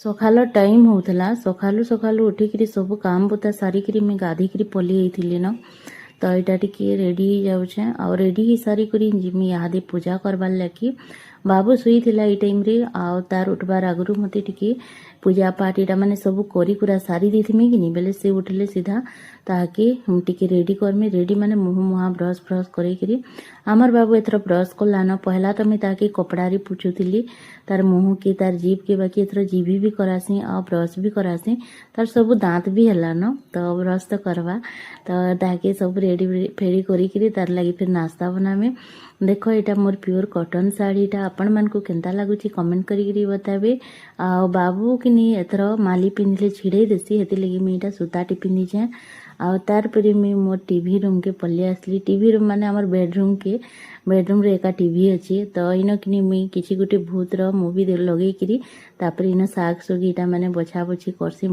सकाल टाइम होता सकालू सकालू उठिकी सब काम बुता सारिकी मैं गाधीकी पलि जाइली न तो यहाँ टी रेडी जाऊे आ रेडी हो सारिक जिमी इहादे पूजा करवार लगी बाबू शुई ये टाइम रे आ तार उठबार आगु मत टी पूजा पाठ यहाँ मैंने सब करा सारी देमी कि बेले से उठले सीधा ताके टी रेडी करमी रेडी माने मुह मुहा ब्रश फ्रश करी आमर बाबू एथर ब्रश कलान पहला तो मुझे ताकि कपड़ारे पुछुली तार मुह के तार जीभ के बाकी एथर जीभी भी करासी आ ब्रश भी करासी तार सब दांत भी हेलान तो ब्रश तो करवा तो ताके सब रेडी फेडी करी तार लगी फिर नाश्ता बनामे देख यहाँ मोर प्योर कॉटन साड़ीटा आपण मानकु केनता लगुच कमेंट करी बताबे आ बाबू कि नहीं एथर माली पिंधले छिड़े देसी हेती लगी मुझे यहाँ सूताटी पिंधिचे आ तार पर मुझे मोर टीवी रूम के पलि आसली टीवी रूम माने आमर बेडरूम रे एका टीवी अच्छी तो इन कि मुई किसी गोटे भूतर मुवी लगे तापर इन साग सुगी मैंने बछा बछी करसी।